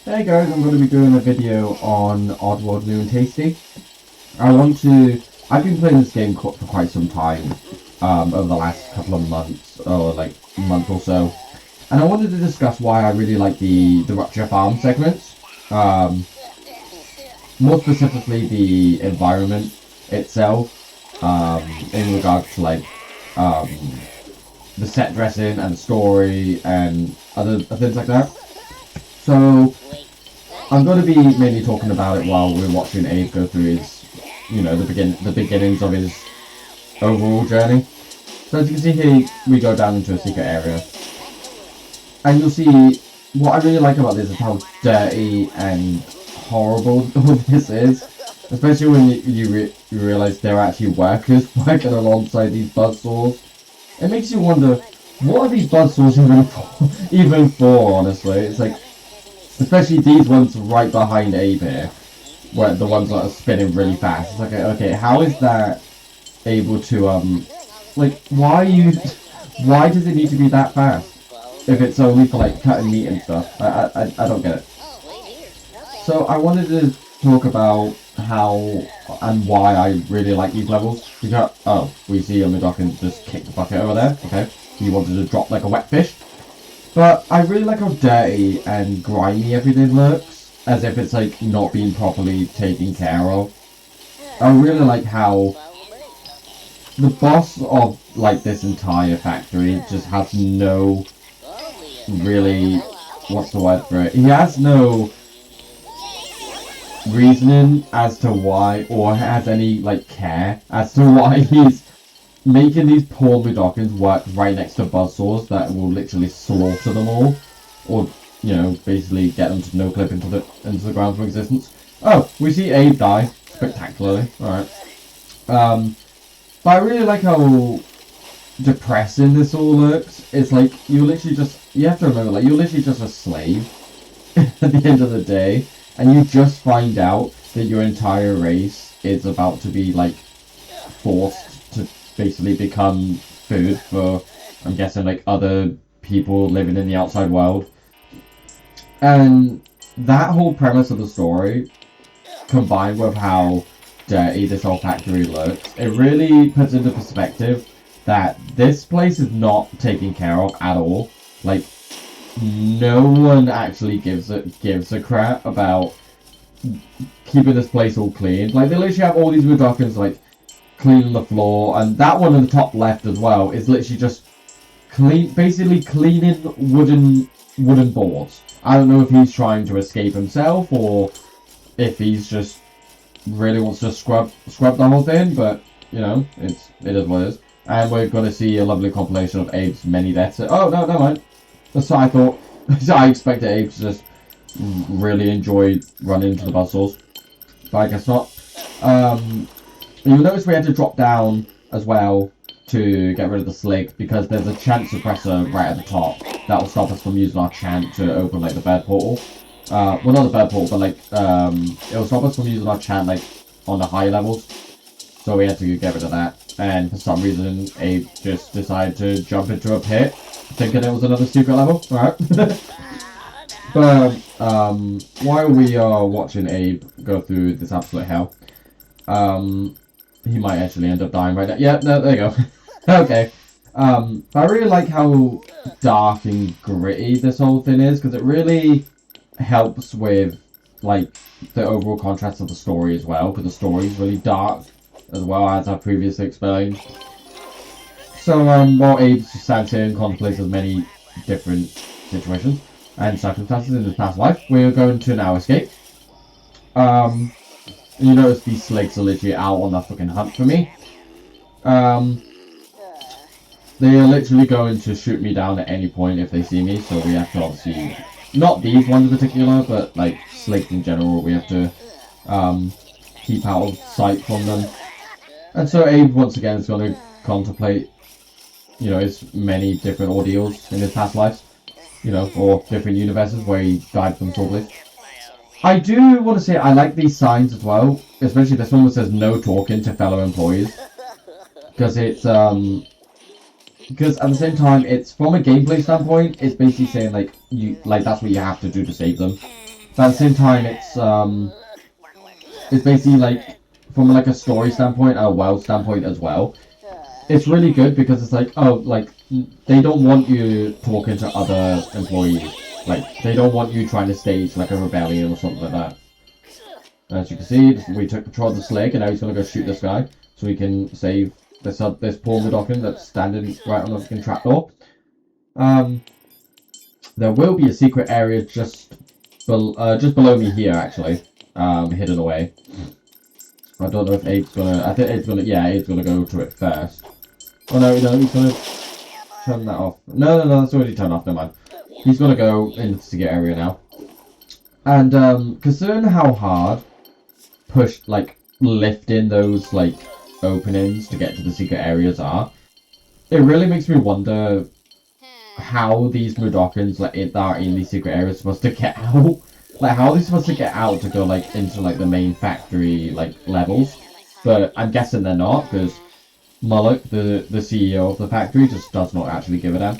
Hey guys, I'm going to be doing a video on Oddworld New and Tasty. I've been playing this game for quite some time, over the last couple of months, or like month or so. And I wanted to discuss why I really like the RuptureFarms segments. More specifically the environment itself, in regards to like, the set dressing and the story and other things like that. So, I'm going to be mainly talking about it while we're watching Abe go through his, the beginnings of his overall journey. So as you can see here, we go down into a secret area. And you'll see, what I really like about this is how dirty and horrible all this is. Especially when you realise they're actually workers working alongside these buzzsaws. It makes you wonder, what are these buzzsaws even for, honestly? It's like, especially these ones right behind Abe here, where the ones that are spinning really fast. It's like, okay, how is that able to, like, why does it need to be that fast? If it's only for, like, cutting meat and stuff. I don't get it. So, I wanted to talk about how and why I really like these levels. Because, oh, we see McDuckin just kick the bucket over there. Okay, he wanted to drop like a wet fish. But I really like how dirty and grimy everything looks, as if it's like not being properly taken care of. I really like how the boss of like this entire factory just has no really, what's the word for it? He has no reasoning as to why, or has any like care as to why he's making these poor Mudokons work right next to buzzsaws that will literally slaughter them all, or basically get them to no-clip into the ground for existence. Oh, we see Abe die spectacularly. All right, but I really like how depressing this all looks. It's like you have to remember, like, you're literally just a slave at the end of the day, and you just find out that your entire race is about to be like forced to basically become food for, I'm guessing, like other people living in the outside world. And that whole premise of the story, combined with how dirty this whole factory looks, it really puts into perspective that this place is not taken care of at all. Like, no one actually gives a crap about keeping this place all clean. Like, they literally have all these Mudokons, like, cleaning the floor, and that one in the top left as well is literally just basically cleaning wooden boards. I don't know if he's trying to escape himself, or if he's just really wants to scrub the whole thing, but, it is what it is. And we're going to see a lovely compilation of Abe's many deaths. Oh, no, never mind. That's what I thought. I expected Abe to just really enjoy running into the buzzsaws, but I guess not. You'll notice we had to drop down as well to get rid of the slig, because there's a chant suppressor right at the top that will stop us from using our chant to open like the bird portal. Well, not the bird portal, but like it will stop us from using our chant like on the higher levels. So we had to get rid of that. And for some reason, Abe just decided to jump into a pit, thinking it was another secret level. Alright. But while we are watching Abe go through this absolute hell, he might actually end up dying right now. Yeah, no, there you go. Okay. But I really like how dark and gritty this whole thing is, because it really helps with like the overall contrast of the story as well, because the story is really dark as well, as I previously explained. So while Abe stands here and contemplates as many different situations and circumstances in his past life, we're going to now escape. You notice these sligs are literally out on the fucking hunt for me. They are literally going to shoot me down at any point if they see me, so we have to obviously, not these ones in particular, but like sligs in general, we have to keep out of sight from them. And so Abe once again is going to contemplate, his many different ordeals in his past lives, or different universes where he died from sorely. I do want to say I like these signs as well, especially this one that says no talking to fellow employees, because it's because at the same time, it's from a gameplay standpoint, it's basically saying like that's what you have to do to save them. But at the same time, it's basically like, from like a story standpoint, a world standpoint as well. It's really good because it's like, oh, like, they don't want you talking to other employees. Like, they don't want you trying to stage like a rebellion or something like that. As you can see, we took control of the Slig, and now he's going to go shoot this guy, so we can save this poor Mudokon that's standing right on the fucking trapdoor. There will be a secret area just below me here, actually, hidden away. I don't know if Abe's gonna. I think Abe's gonna. Yeah, Abe's gonna go to it first. Oh no, he's gonna turn that off. No, that's already turned off. Never mind. He's gonna go into the secret area now. And considering how hard lifting those like openings to get to the secret areas are, it really makes me wonder how these Mudokons that are in these secret areas are supposed to get out. Like, how are they supposed to get out to go like into like the main factory like levels? But I'm guessing they're not, because Mullock, the CEO of the factory, just does not actually give a damn.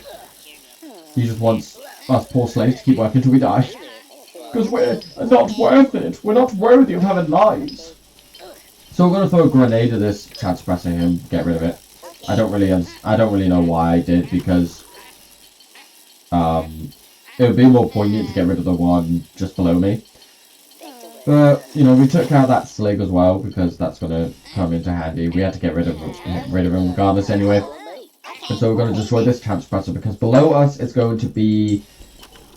He just wants us poor slaves to keep working till we die. Because we're not worth it. We're not worthy of having lives. So we're gonna throw a grenade at this chance pressing him, get rid of it. I don't really know why I did, because it would be more poignant to get rid of the one just below me. But, you know, we took out that Slig as well, because that's going to come into handy. We had to get rid of him regardless anyway. And so we're going to destroy this chance presser, because below us it's going to be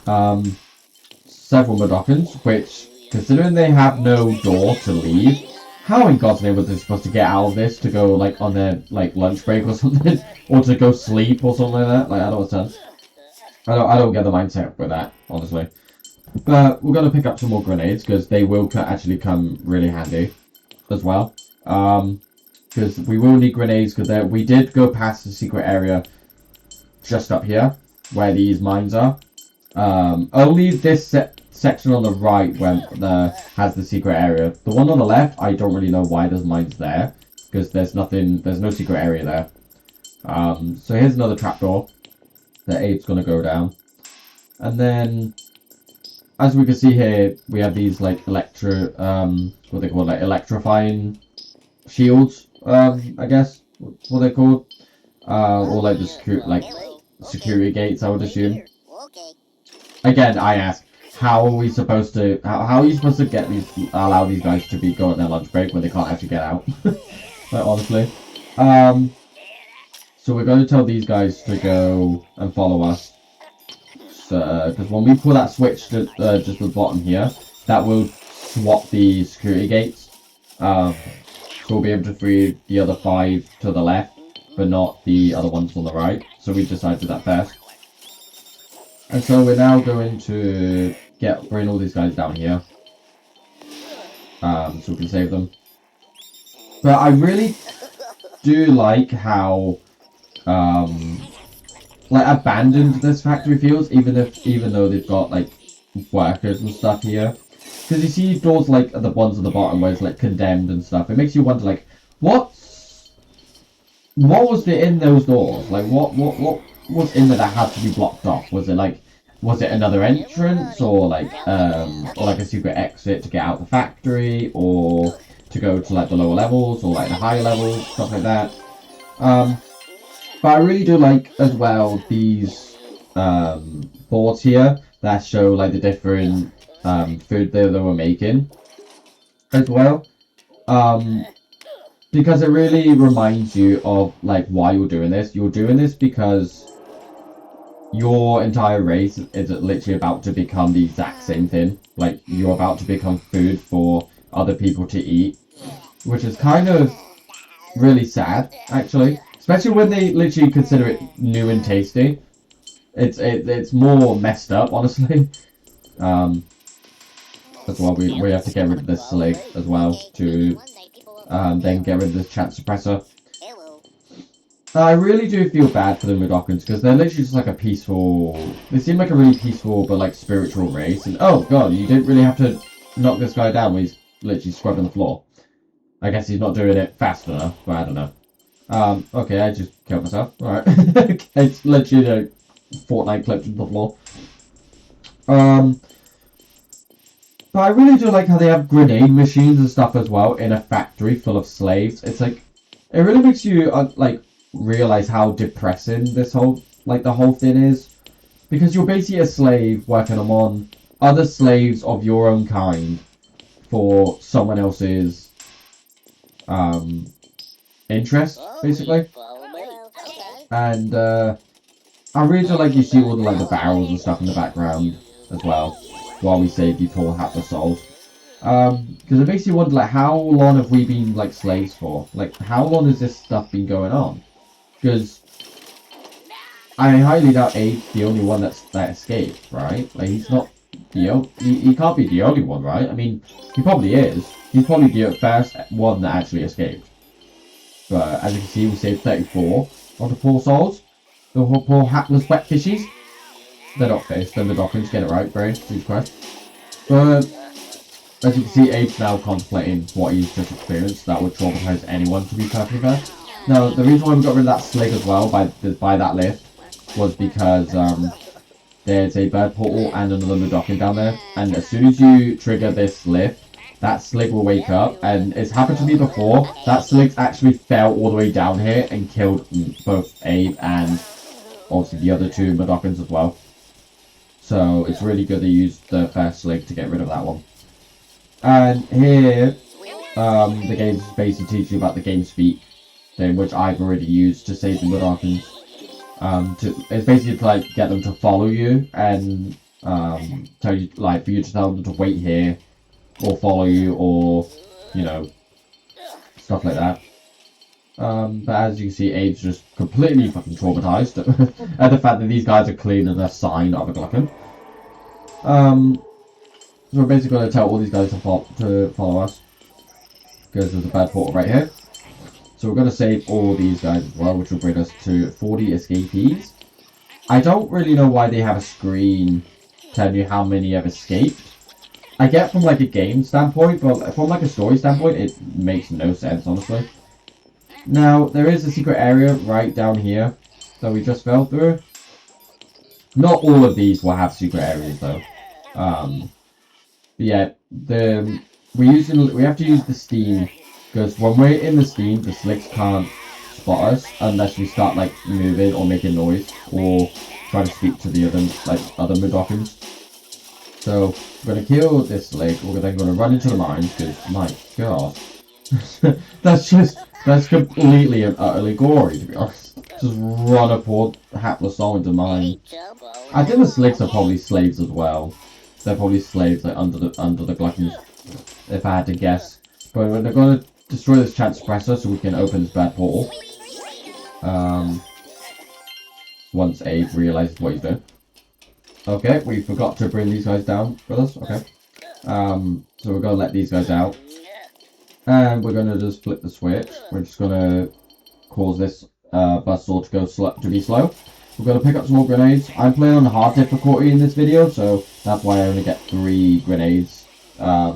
several Mudokons, which, considering they have no door to leave, how in God's name was they supposed to get out of this to go, like, on their, like, lunch break or something? Or to go sleep or something like that? Like, I don't understand. I don't get the mindset with that, honestly. But we're going to pick up some more grenades, because they will actually come really handy as well. Because we will need grenades, because we did go past the secret area just up here, where these mines are. Only this section on the right has the secret area. The one on the left, I don't really know why there's mines there, because there's no secret area there. So here's another trapdoor that Abe's going to go down. And then, as we can see here, we have these, like, what they call, like, electrifying shields, I guess, what they're called. Or, like, the security gates, I would assume. Again, I ask, how are you supposed to allow these guys to be going their lunch break when they can't actually get out? Like, honestly. So we're going to tell these guys to go and follow us. Because when we pull that switch to just the bottom here, that will swap the security gates. So we'll be able to free the other 5 to the left, but not the other ones on the right. So we decided that first. And so we're now going to bring all these guys down here. So we can save them. But I really do like how like abandoned this factory feels, even though they've got like workers and stuff here. Because you see doors like the ones at the bottom where it's like condemned and stuff. It makes you wonder, like, what was there in those doors? Like, what was in there that had to be blocked off? Was it another entrance, or like a secret exit to get out the factory, or to go to like the lower levels, or like the higher levels, stuff like that. But I really do like as well these boards here that show like the different food they were making as well. Because it really reminds you of like why you're doing this. You're doing this because your entire race is literally about to become the exact same thing. Like, you're about to become food for other people to eat, which is kind of really sad, actually. Especially when they literally consider it new and tasty. It's more messed up, honestly. That's why we have to get rid of this Slig as well to then get rid of this chance suppressor. I really do feel bad for the Mudokons, because they're literally just like a peaceful... They seem like a really peaceful but like spiritual race. And oh god, you didn't really have to knock this guy down when he's literally scrubbing the floor. I guess he's not doing it fast enough, but I don't know. Okay, I just killed myself. Alright. It's literally a Fortnite clip to the floor. But I really do like how they have grenade machines and stuff as well in a factory full of slaves. It's like, it really makes you like realize how depressing this whole the whole thing is, because you're basically a slave working on other slaves of your own kind for someone else's interest, basically. And I really do like you see all the barrels and stuff in the background as well, while we save the poor hapless souls. Because I basically wonder, like, how long have we been like slaves for? Like, how long has this stuff been going on? Because I highly doubt Abe's the only one that escaped, right? Like, he's not the he can't be the only one, right? I mean, he probably is. He's probably the first one that actually escaped. But as you can see, we saved 34 of the poor souls. The poor hapless wet fishies. They're not fish, they're the Dockins, get it right, brain, Jesus Christ. But as you can see, Abe's now contemplating what he's just experienced. That would traumatize anyone, to be perfectly fair. Now, the reason why we got rid of that slig as well by that lift was because there's a bird portal and another Mudokkin down there, and as soon as you trigger this lift, that slig will wake up, and it's happened to me before. That slig actually fell all the way down here and killed both Abe and obviously the other two Mudokkins as well. So it's really good to use the first slig to get rid of that one. And here, the game basically teaches you about the game speak thing, which I've already used to save the Mudokkins. It's basically to like get them to follow you and tell you, like, for you to tell them to wait here or follow you, or you know, stuff like that. But as you can see, Abe's just completely fucking traumatized at the fact that these guys are cleaning a sign of a Glockin. So we're basically going to tell all these guys to follow us, because there's a bad portal right here. So we're going to save all these guys as well, which will bring us to 40 escapees. I don't really know why they have a screen telling you how many have escaped. I get from like a game standpoint, but from like a story standpoint, it makes no sense, honestly. Now, there is a secret area right down here that we just fell through. Not all of these will have secret areas though. But yeah, we have to use the steam, because when we're in the steam, the slicks can't spot us unless we start like moving or making noise or trying to speak to the other Mudokkins. So we're gonna kill this slick. We're then gonna run into the mines, because my god, that's completely and utterly gory, to be honest. Just run a poor hapless soul into mine. I think the slicks are probably slaves as well. They're probably slaves like under the Gluttons, if I had to guess. But we're gonna destroy this chance suppressor so we can open this bad portal. Once Abe realizes what he's doing. Okay, we forgot to bring these guys down with us. Okay. So we're gonna let these guys out. And we're gonna just flip the switch. We're just gonna cause this buzzsaw to be slow. We're gonna pick up some more grenades. I'm playing on hard difficulty in this video, so that's why I only get 3 grenades. I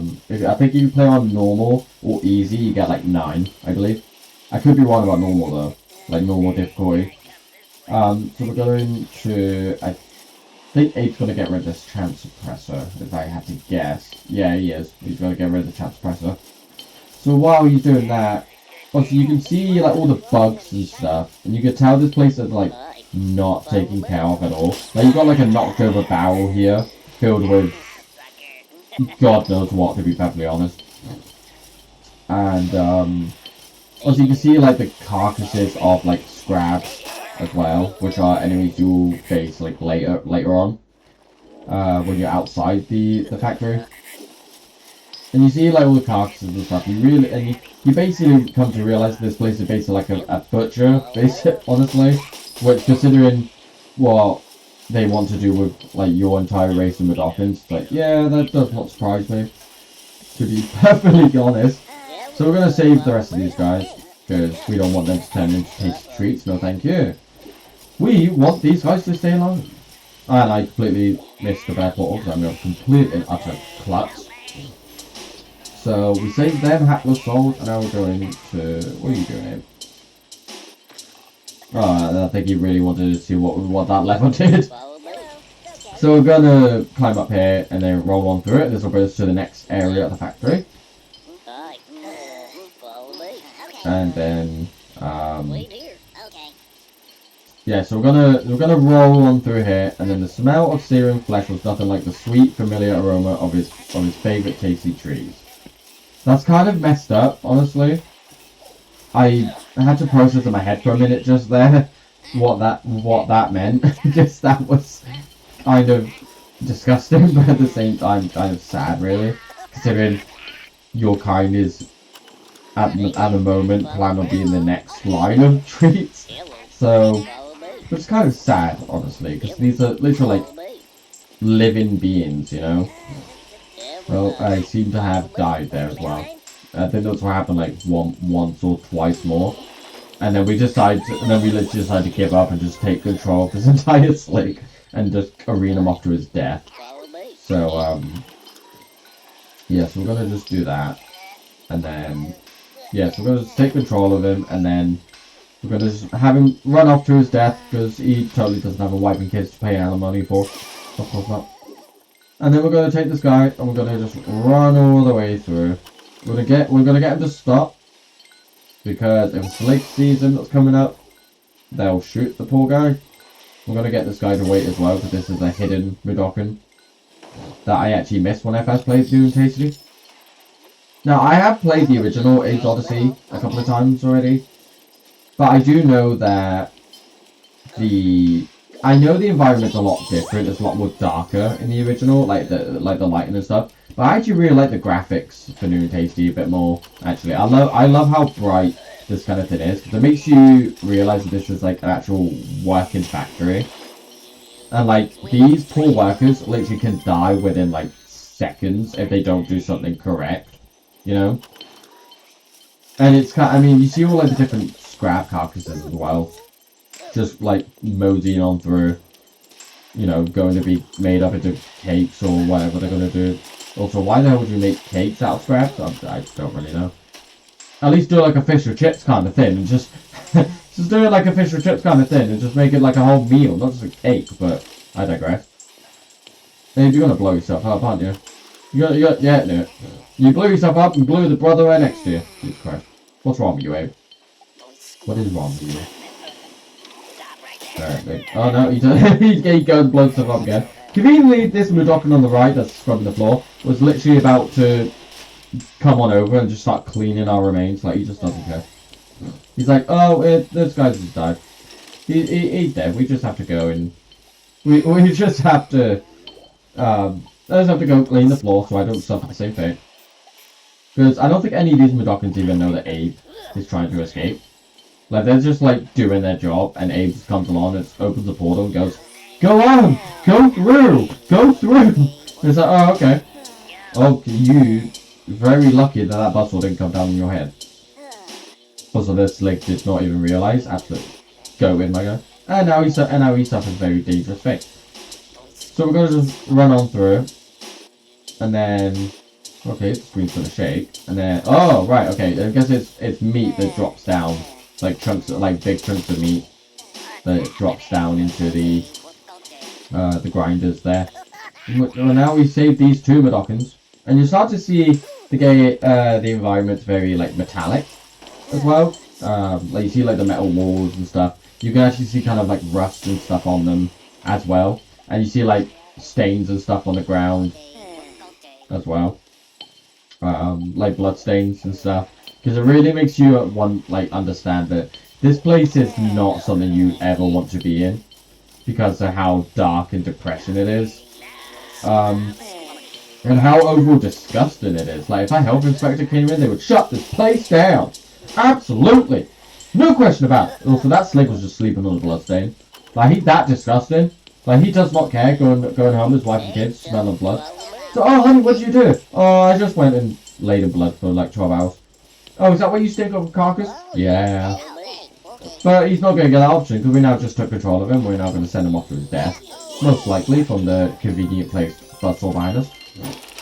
think if you play on normal or easy, you get like 9, I believe. I could be wrong about normal though, like normal difficulty. So we're going to, I think Abe's gonna get rid of this chance suppressor, if I had to guess. Yeah, he is. He's gonna get rid of the chance suppressor. So while he's doing that, obviously you can see like all the bugs and stuff, and you can tell this place is like not taken care of at all. Like you've got like a knocked over barrel here, filled with God knows what, to be perfectly honest. And also you can see like the carcasses of like scraps as well, which are enemies you'll face like later on when you're outside the factory. And you see like all the carcasses and stuff. You basically come to realize this place is basically like a butcher, basically, honestly. Which, considering what they want to do with like your entire race of Mudokkins, like yeah, that does not surprise me, to be perfectly honest. So we're gonna save the rest of these guys, because we don't want them to turn into tasty treats. No, thank you. We want these guys to stay alive. And I completely missed the bad portal, because I'm a complete and utter klutz. So we saved them, hapless souls, and now we're going to... What are you doing here? Oh, I think he really wanted to see what that level did. So we're gonna climb up here and then roll on through it. This will bring us to the next area of the factory. And then, yeah, so we're gonna roll on through here, and then the smell of searing flesh was nothing like the sweet, familiar aroma of his favorite tasty trees. That's kind of messed up, honestly. I had to process in my head for a minute just there what that meant. Just that was kind of disgusting, but at the same time kind of sad, really, considering your kind is at the moment plan on being the next line of treats. So it's kind of sad, honestly, because these are literally like living beings, you know. Well, I seem to have died there as well. I think that's what happened like once or twice more. And then we literally decided to give up and just take control of this entire slick and just arena him off to his death. So, yeah, so we're gonna just do that. And then, yeah, so we're gonna just take control of him, and then we're gonna just have him run off to his death, because he totally doesn't have a wife and kids to pay alimony for. Of course not. And then we're gonna take this guy, and we're gonna just run all the way through. We're gonna get him to stop, because if it's lake season that's coming up, they'll shoot the poor guy. We're gonna get this guy to wait as well, because this is a hidden Mudokan that I actually missed when I first played New and Tasty. Now, I have played the original Age Odyssey a couple of times already, but I do know that I know the environment's a lot different. It's a lot more darker in the original, like the lighting and stuff. But I actually really like the graphics for New and Tasty a bit more. Actually, I love how bright this kind of thing is, because it makes you realize that this is like an actual working factory. And like these poor workers literally can die within like seconds if they don't do something correct, you know. And it's kind. I mean, you see all like the different scrap carcasses as well, just like moseying on through, you know, going to be made up into cakes or whatever they're gonna do. Also, why the hell would you make cakes out of scraps? I don't really know. At least do it like a fish or chips kind of thing, and just just do it like a fish or chips kind of thing, and just make it like a whole meal, not just a cake. But I digress. And you're gonna blow yourself up, aren't you? Yeah, no. You blew yourself up and blew the brother right next to you. Jesus Christ. What's wrong with you, Abe? What is wrong with you? Oh no, he goes and blows himself up again. Conveniently, this Mudokan on the right that's scrubbing the floor was literally about to come on over and just start cleaning our remains. Like, he just doesn't care. He's like, oh, this guy's just died. He's dead. We just have to go and we just have to I just have to go clean the floor so I don't suffer the same fate. Because I don't think any of these Mudokans even know that Abe is trying to escape. Like, they're just like doing their job, and Abe just comes along and opens the portal and goes, "Go on! Go through! Go through!" And it's like, oh, okay. Oh, you very lucky that that bustle didn't come down on your head. Also, this slick did not even realise. Absolutely. Go in, my guy. And now he suffers very dangerous fate. So we're gonna just run on through, and then, okay, the screen's gonna shake, and then, oh, right, okay, I guess it's meat that drops down, like chunks, like big chunks of meat that drops down into the grinders there. Well, now we saved these two Mudokans, and you start to see the environment's very like metallic as well. Like you see like the metal walls and stuff. You can actually see kind of like rust and stuff on them as well, and you see like stains and stuff on the ground as well, like blood stains and stuff. Because it really makes you understand that this place is not something you ever want to be in, because of how dark and depression it is. And how overall disgusting it is. Like, if a health inspector came in, they would shut this place down. Absolutely. No question about it. Also, that slave was just sleeping on a bloodstain. Like, he's that disgusting. Like, he does not care going home, his wife and kids, smelling blood. So, oh, honey, what did you do? Oh, I just went and laid in blood for like 12 hours. Oh, is that why you stink of a carcass? Yeah. But he's not going to get that option, because we now just took control of him. We're now going to send him off to his death. Most likely from the convenient place Buzzsaw behind us.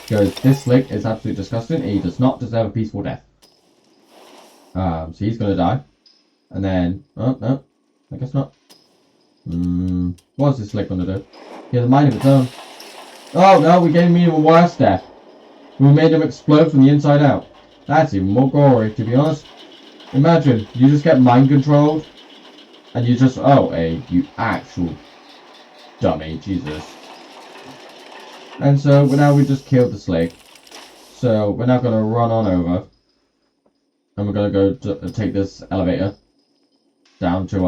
Because this slick is absolutely disgusting, and he does not deserve a peaceful death. So he's going to die. And then, oh, no, I guess not. What is this slick going to do? He has a mind of its own. Oh no, we gave him even worse death. We made him explode from the inside out. That's even more gory, to be honest. Imagine, you just get mind controlled, and you just, oh, hey, you actual dummy, Jesus. And so, now we just killed the Slake. So, we're now going to run on over, and we're going to go to take this elevator down to,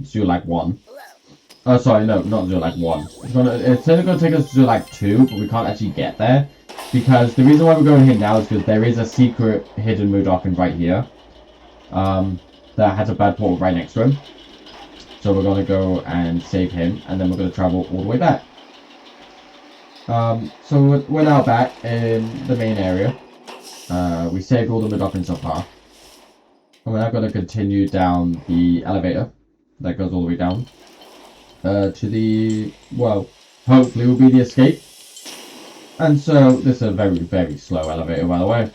Zoolac 1. Oh, sorry, no, not Zoolac 1. It's only going to take us to Zoolac 2, but we can't actually get there. Because the reason why we're going here now is because there is a secret hidden Mudokon right here. That has a bad portal right next to him. So we're going to go and save him, and then we're going to travel all the way back. So we're now back in the main area. We saved all the Mudokons so far. And we're now going to continue down the elevator that goes all the way down. To the, well, hopefully will be the escape. And so, this is a very, very slow elevator, by the way.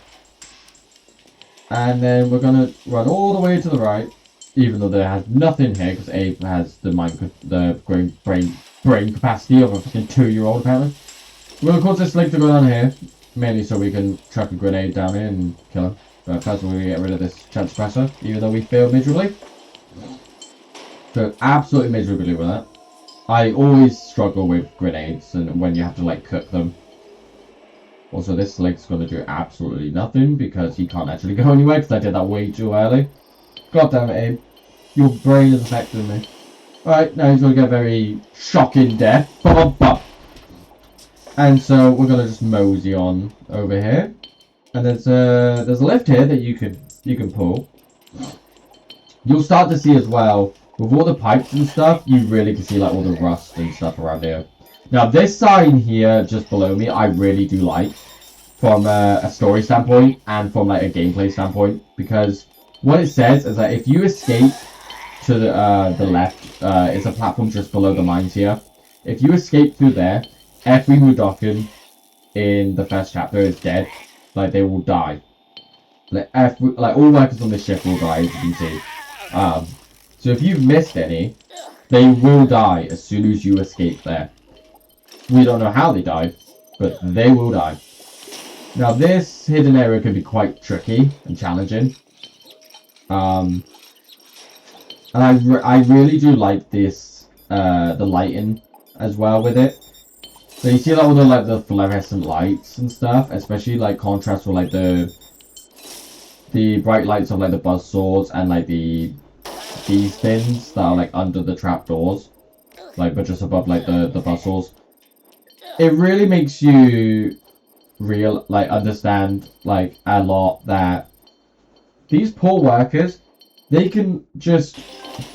And then we're gonna run all the way to the right, even though there has nothing here, because Abe has the brain capacity of a fucking 2-year-old, apparently. We're gonna cause this Slake to go down here, mainly so we can chuck a grenade down here and kill him. But first we're gonna get rid of this chance suppressor, even though we failed miserably. So, absolutely miserably with that. I always struggle with grenades, and when you have to, like, cook them. Also, this Slake's going to do absolutely nothing because he can't actually go anywhere because I did that way too early. God damn it, Abe. Your brain is affecting me. Alright, now he's going to get a very shocking death. And so we're going to just mosey on over here. And there's a lift here that you can pull. You'll start to see as well, with all the pipes and stuff, you really can see like all the rust and stuff around here. Now, this sign here, just below me, I really do like, from a story standpoint, and from, like, a gameplay standpoint, because what it says is that if you escape to the left, it's a platform just below the mines here. If you escape through there, every Mudokon in the first chapter is dead. Like, they will die. Like, all workers on this ship will die, as you can see. So if you've missed any, they will die as soon as you escape there. We don't know how they die, but they will die. Now this hidden area can be quite tricky and challenging. And I really do like this, the lighting as well with it. So you see all the fluorescent lights and stuff, especially like contrast with like the bright lights of like the buzzsaws and like these things that are like under the trapdoors, like but just above like the buzzsaws. It really makes you understand like a lot that these poor workers, they can just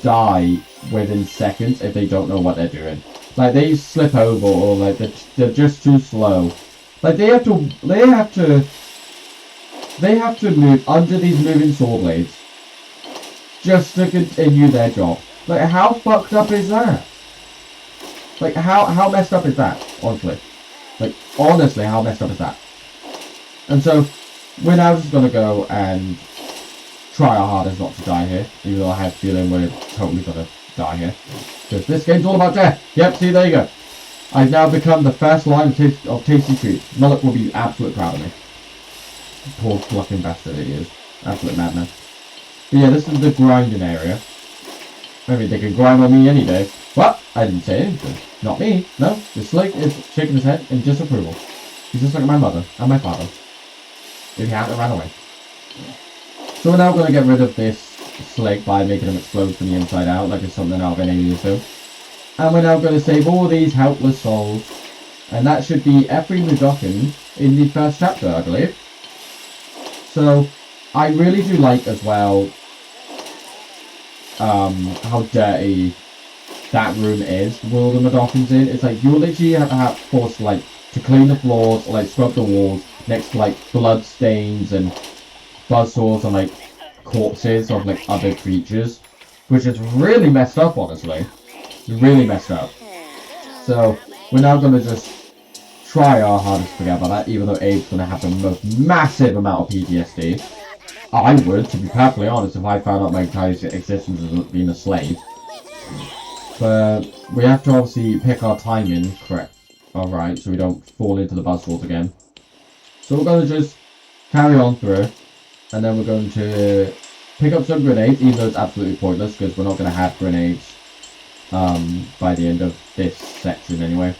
die within seconds if they don't know what they're doing. Like they slip over or like they're just too slow. Like they have to move under these moving saw blades just to continue their job. Like how fucked up is that? Like, how messed up is that, honestly? Like, honestly, how messed up is that? And so, we're now just gonna go and try our hardest not to die here, even though I have a feeling we're totally gonna die here. Because this game's all about death! Yep, see, there you go. I've now become the first line of Tasty Treats. Mullet will be absolutely proud of me. Poor bluffing bastard he is. Absolute madman. But yeah, this is the grinding area. I mean, they can grind on me any day. What? I didn't say anything. Not me. No, this Slake is shaking his head in disapproval. He's just like my mother and my father. If he hadn't ran away. So we're now going to get rid of this Slake by making him explode from the inside out, like it's something out of an alien film. And we're now going to save all these helpless souls. And that should be every Mudokon in the first chapter, I believe. So, I really do like as well how dirty that room is with all the Mudokons in. It's like you're literally forced like to clean the floors or like scrub the walls next to like blood stains and buzzsaws and like corpses of like other creatures, which is really messed up, honestly. It's really messed up. So we're now gonna just try our hardest to forget about that, even though Abe's gonna have the most massive amount of PTSD. I would, to be perfectly honest, if I found out my entire existence as being a slave. But we have to obviously pick our timing correct. Alright, so we don't fall into the buzzsaws again. So we're going to just carry on through. And then we're going to pick up some grenades, even though it's absolutely pointless because we're not going to have grenades by the end of this section anyway.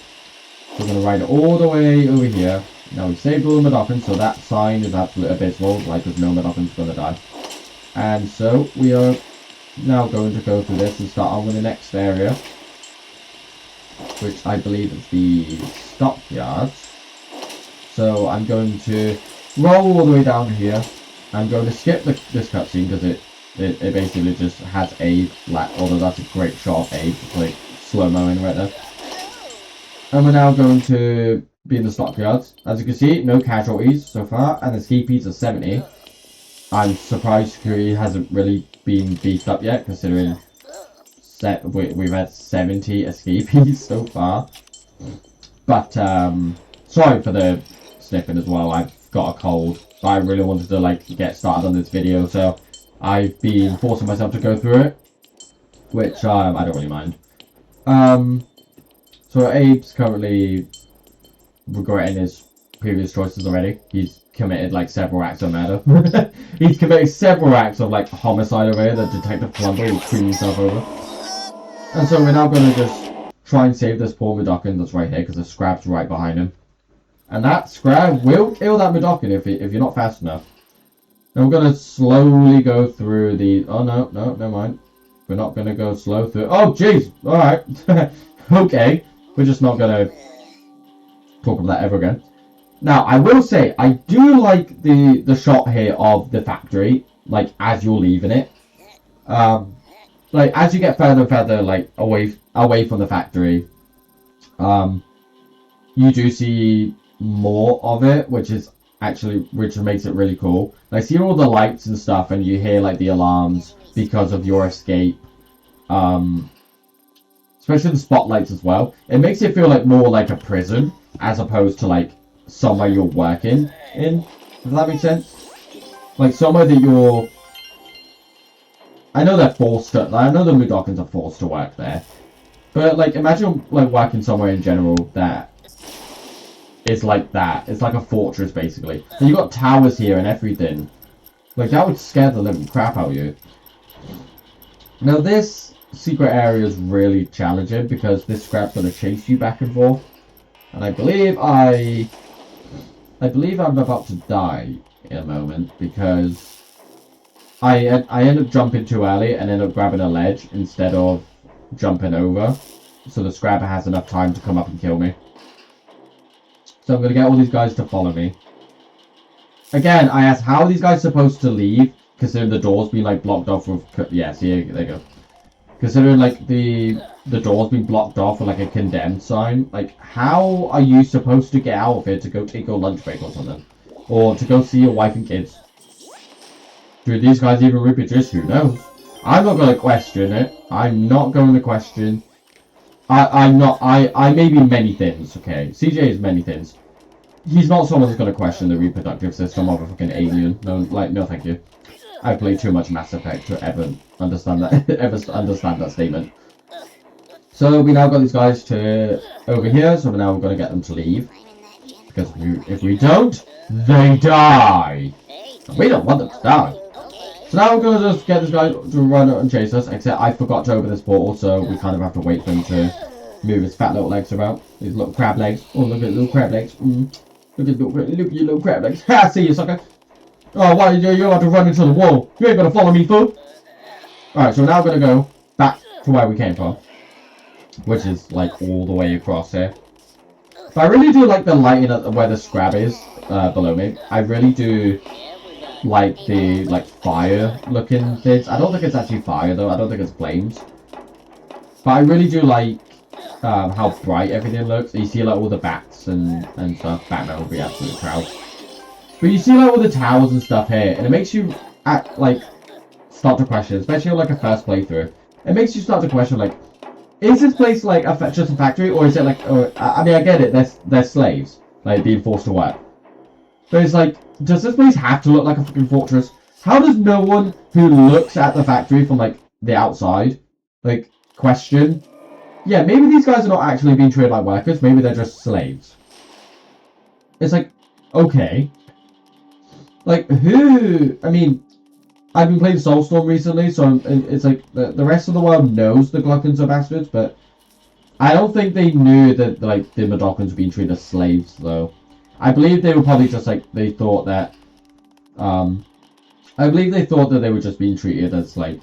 So we're going to ride it all the way over here. Now we've saved all the Medokins, so that sign is absolutely abysmal, like there's no Medokins going to die. And so we are now going to go through this and start on with the next area, which I believe is the stockyards. So I'm going to roll all the way down here. I'm going to skip this cutscene because it basically just has Abe, although that's a great shot of Abe, like slow-moing right there. And we're now going to be in the stockyards. As you can see, no casualties so far, and the escapees are 70. I'm surprised security hasn't really been beefed up yet, considering we've had 70 escapees so far. But, sorry for the sniffing as well, I've got a cold. I really wanted to, like, get started on this video, so I've been forcing myself to go through it, which, I don't really mind. So Abe's currently regretting his previous choices already. He's committed, like, several acts of murder. He's committed several acts of, like, homicide over here that Detective Columbo will scream himself over. And so we're now going to just try and save this poor Medokin that's right here, because the Scrab's right behind him. And that Scrab will kill that Medokin if you're not fast enough. And we're going to slowly go through the... Oh, no, never mind. We're not going to go slow through... Oh, jeez! Alright. Okay. We're just not going to talk about that ever again. Now, I will say, I do like the shot here of the factory, like, as you're leaving it. Like, as you get further and further, like, away from the factory, you do see more of it, which makes it really cool. Like, see all the lights and stuff, and you hear, like, the alarms because of your escape. Especially the spotlights as well. It makes it feel like more like a prison, as opposed to, like, somewhere you're working in. Does that make sense? Like, somewhere that you're... I know they're forced to... I know the Mudokins are forced to work there. But, like, imagine, like, working somewhere in general that is like that. It's like a fortress, basically. And you got towers here and everything. Like, that would scare the living crap out of you. Now, this secret area is really challenging because this Scrap's going to chase you back and forth. And I believe I'm about to die in a moment because I end up jumping too early and end up grabbing a ledge instead of jumping over. So the Scrapper has enough time to come up and kill me. So I'm going to get all these guys to follow me. Again, I asked, how are these guys supposed to leave? Considering the door's been, like, blocked off with... Yes, here, there you go. Considering, like, the door's been blocked off with, like, a condemned sign. Like, how are you supposed to get out of here to go take your lunch break or something? Or to go see your wife and kids? Do these guys even reproduce? Who knows? I'm not going to question it. I'm not going to question... I may be many things, okay? CJ is many things. He's not someone who's going to question the reproductive system of a fucking alien. No, like, no thank you. I played too much Mass Effect to ever understand that statement. So we now got these guys to over here, so now we're going to get them to leave. Because if we don't, they die! And we don't want them to die. So now we're going to just get this guy to run and chase us, except I forgot to open this portal, so we kind of have to wait for him to move his fat little legs about. His little crab legs. Oh, look at little crab legs. Look at your little crab legs. Ha! See you, sucker! Oh, why you have to run into the wall? You ain't gonna follow me, fool! Alright, so we're now gonna go back to where we came from. Which is, like, all the way across here. But I really do like the lighting at where the Scrab is, below me. I really do like the, like, fire-looking things. I don't think it's actually fire, though. I don't think it's flames. But I really do like how bright everything looks. You see, like, all the bats and stuff. Batman would be absolutely proud. But you see, like, all the towers and stuff here, and it makes you, start to question, especially on, like, a first playthrough. It makes you start to question, like, is this place, like, just a factory, or is it, like, I mean, I get it, they're slaves, like, being forced to work. But it's like, does this place have to look like a fucking fortress? How does no one who looks at the factory from, like, the outside, like, question yeah, maybe these guys are not actually being treated like workers. Maybe they're just slaves. It's like, okay. Like, who... I mean, I've been playing Soulstorm recently, so it's like the rest of the world knows the Gluckons are bastards, but I don't think they knew that, like, the Mudokons were being treated as slaves, though. I believe they were probably just, like, they thought that, I believe they thought that they were just being treated as, like,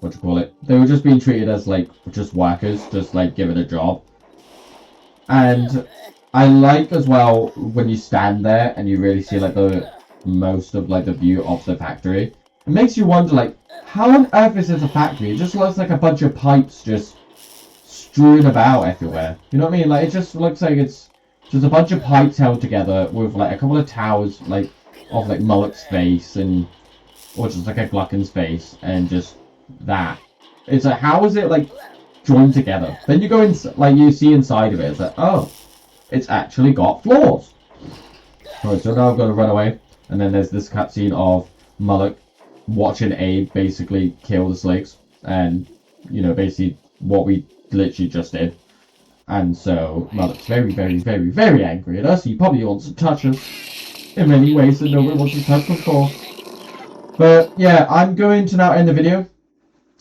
what do you call it? They were just being treated as, like, just workers, just, like, given a job. And I like, as well, when you stand there and you really see, like, the most of, like, the view of the factory. It makes you wonder, like, how on earth is this a factory? It just looks like a bunch of pipes just strewn about everywhere. You know what I mean? Like, it just looks like it's just a bunch of pipes held together with, like, a couple of towers, like, of, like, Mullock's face and... or just, like, a Gluckon's face and just that. It's like, how is it, like, joined together? Then you go in, like, you see inside of it, it's like, oh, it's actually got floors. Alright, so now I've got to run away. And then there's this cutscene of Mullock watching Abe basically kill the slaves. And, you know, basically what we literally just did. And so Mullock's very, very, very, very angry at us. He probably wants to touch us in many ways that nobody wants to touch before. But yeah, I'm going to now end the video.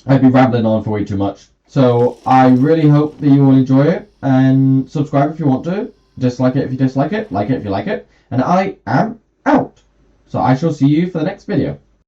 I've been rambling on for way too much. So I really hope that you all enjoy it. And subscribe if you want to. Dislike it if you dislike it. Like it if you like it. And I am out. So I shall see you for the next video.